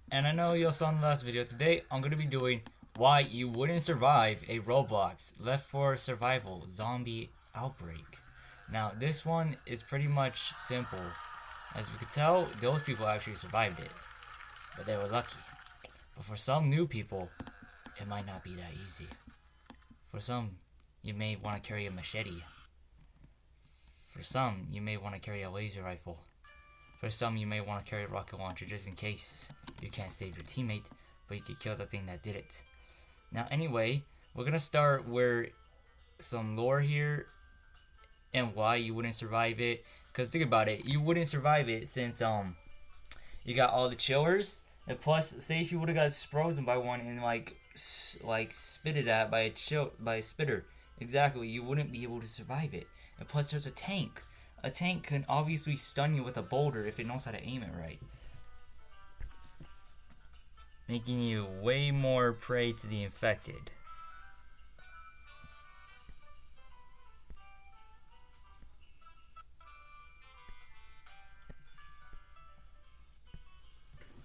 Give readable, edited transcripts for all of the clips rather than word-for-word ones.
And I know you all saw in the last video. Today I'm going to be doing why you wouldn't survive a Roblox Left for Survival zombie outbreak. Now this one is pretty much simple. As you can tell, those people actually survived it, but they were lucky. But for some new people, it might not be that easy. For some, you may want to carry a machete. For some, you may want to carry a laser rifle. For some, you may want to carry a rocket launcher just in case you can't save your teammate, but you can kill the thing that did it. Now anyway, we're gonna start with some lore here and why you wouldn't survive it. Cause think about it, you wouldn't survive it since you got all the chillers, and plus say if you would have got frozen by one and like spitted at by a spitter, exactly, you wouldn't be able to survive it. And plus there's a tank. A tank can obviously stun you with a boulder if it knows how to aim it right, making you way more prey to the infected.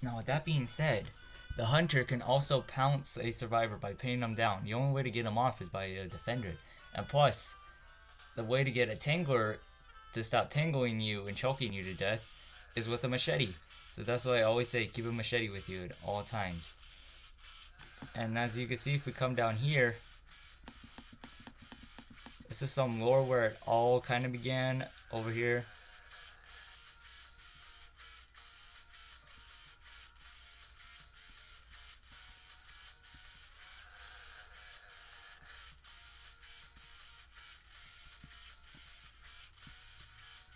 Now with that being said, the hunter can also pounce a survivor by pinning them down. The only way to get them off is by a defender. And plus, the way to get a tangler to stop tangling you and choking you to death is with a machete. So that's why I always say keep a machete with you at all times. And as you can see, if we come down here, this is some lore where it all kind of began over here.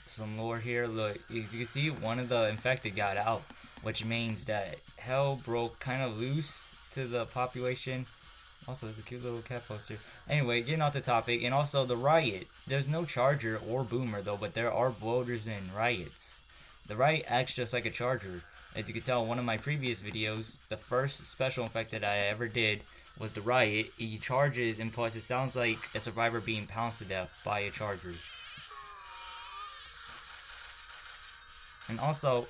Some lore here. Look, as you can see, one of the infected got out, which means that hell broke kind of loose to the population. Also, there's a cute little cat poster. Anyway, getting off the topic, and also the riot. There's no charger or boomer though, but there are bloaters and riots. The riot acts just like a charger. As you can tell in one of my previous videos, the first special infected I ever did was the riot. He charges, and plus it sounds like a survivor being pounced to death by a charger. And also,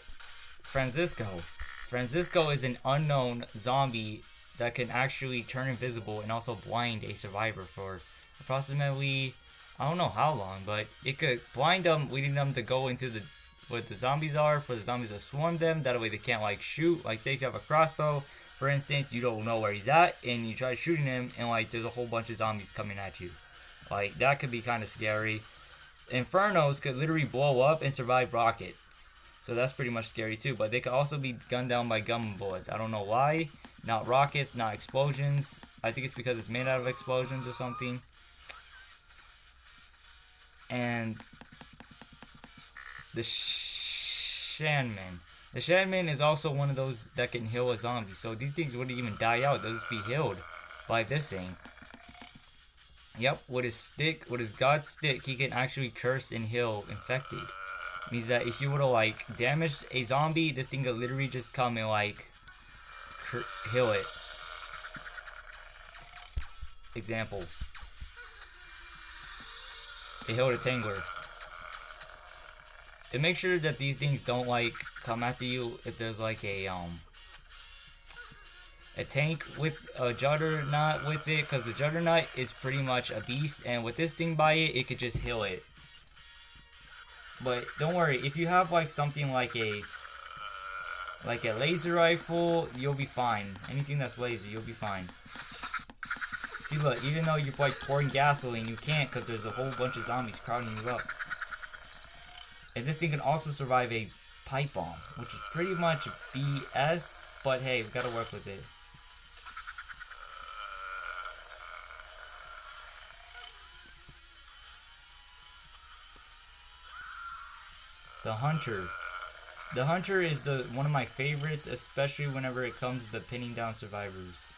Francisco. Francisco is an unknown zombie that can actually turn invisible and also blind a survivor for approximately, I don't know how long, but it could blind them, leading them to go into what the zombies are, for the zombies to swarm them. That way they can't like shoot. Like say if you have a crossbow, for instance, you don't know where he's at and you try shooting him and like there's a whole bunch of zombies coming at you. Like that could be kind of scary. Infernos could literally blow up and survive rockets. So that's pretty much scary too. But they could also be gunned down by gun bullets. I don't know why. Not rockets, not explosions. I think it's because it's made out of explosions or something. And the Shanman. The Shanman is also one of those that can heal a zombie. So these things wouldn't even die out. They'll just be healed by this thing. Yep, with his stick, with his god stick, he can actually curse and heal infected. Means that if you would have like damaged a zombie, this thing could literally just come and like heal it. Example. It healed a tangler. And make sure that these things don't like come after you if there's like a tank with a juggernaut with it, because the juggernaut is pretty much a beast, and with this thing by it, it could just heal it. But don't worry, if you have like something like a laser rifle, you'll be fine. Anything that's laser, you'll be fine. See, look, even though you're like pouring gasoline, you can't because there's a whole bunch of zombies crowding you up. And this thing can also survive a pipe bomb, which is pretty much BS, but hey, we gotta work with it. The Hunter. The Hunter is one of my favorites, especially whenever it comes to pinning down survivors.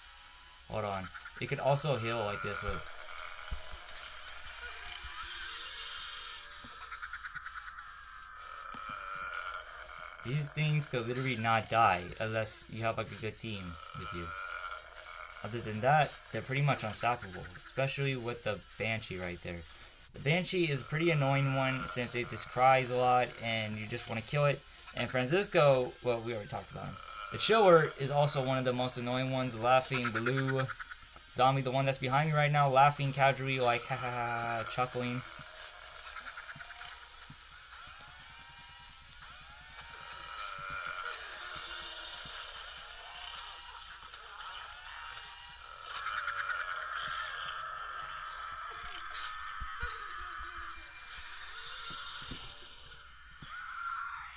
Hold on. It could also heal like this, look. These things could literally not die unless you have like a good team with you. Other than that, they're pretty much unstoppable, especially with the Banshee right there. The Banshee is a pretty annoying one since it just cries a lot and you just want to kill it. And Francisco, well, we already talked about him. The chiller is also one of the most annoying ones. Laughing blue zombie, the one that's behind me right now, laughing casually, like ha ha ha, chuckling.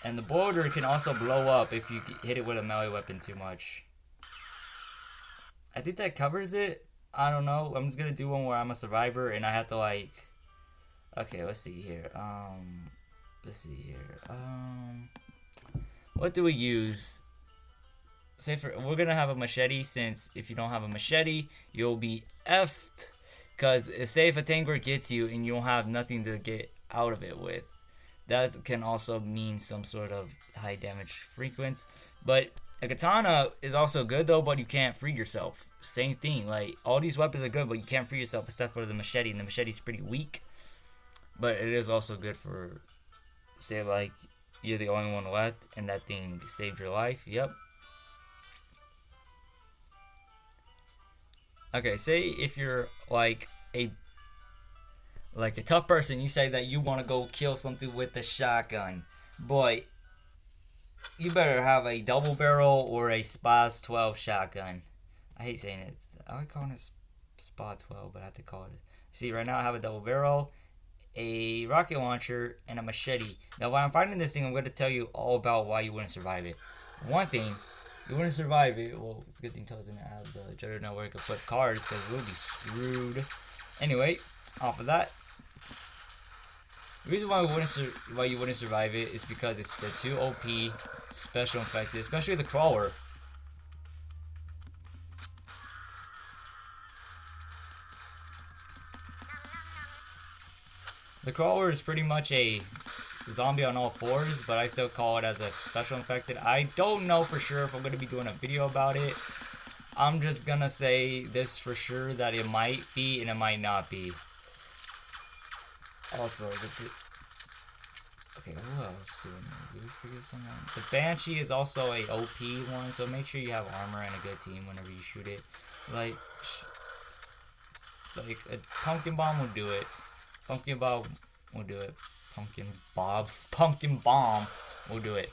And the boulder can also blow up if you hit it with a melee weapon too much. I think that covers it. I don't know. I'm just gonna do one where I'm a survivor and I have to like. Okay, let's see here. Let's see here. What do we use? Say we're gonna have a machete, since if you don't have a machete, you'll be effed. Cause say if a tanker gets you and you don't have nothing to get out of it with, that can also mean some sort of high damage frequency. But a katana is also good though, but you can't free yourself. Same thing, like all these weapons are good, but you can't free yourself except for the machete, and the machete is pretty weak. But it is also good for, say like you're the only one left and that thing saved your life. Yep. Okay, say if you're like a tough person, you say that you want to go kill something with a shotgun, boy, you better have a double barrel or a SPAS 12 shotgun. I hate saying it. I like calling it SPA 12, but I have to call it. See, right now I have a double barrel, a rocket launcher, and a machete. Now, while I'm fighting this thing, I'm going to tell you all about why you wouldn't survive it. One thing, you wouldn't survive it. Well, it's a good thing Toes didn't have the juggernaut where it could flip cars, because we'll be screwed. Anyway, off of that, the reason why you wouldn't survive it is because it's the 2 OP special infected, especially the crawler. The crawler is pretty much a zombie on all fours, but I still call it as a special infected. I don't know for sure if I'm going to be doing a video about it. I'm just going to say this for sure, that it might be and it might not be. Also, okay, who else did we forget someone? The Banshee is also a OP one, so make sure you have armor and a good team whenever you shoot it. Like a pumpkin bomb will do it. Pumpkin bomb will do it. Pumpkin bomb will do it.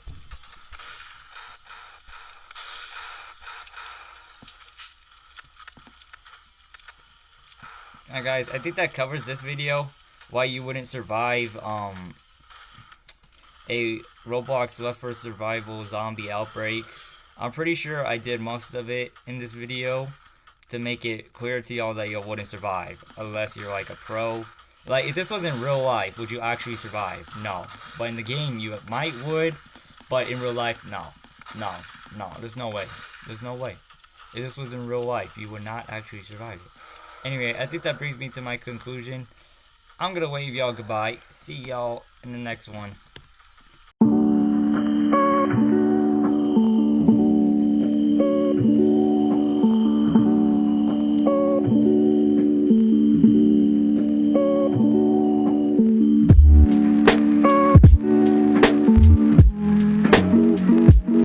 Alright guys, I think that covers this video. Why you wouldn't survive a Roblox Left 4 Survival zombie outbreak. I'm pretty sure I did most of it in this video to make it clear to y'all that you wouldn't survive unless you're like a pro. Like if this was in real life, would you actually survive? No. But in the game you would, but in real life, no. There's no way. There's no way. If this was in real life, you would not actually survive it. Anyway, I think that brings me to my conclusion. I'm gonna wave y'all goodbye. See y'all in the next one.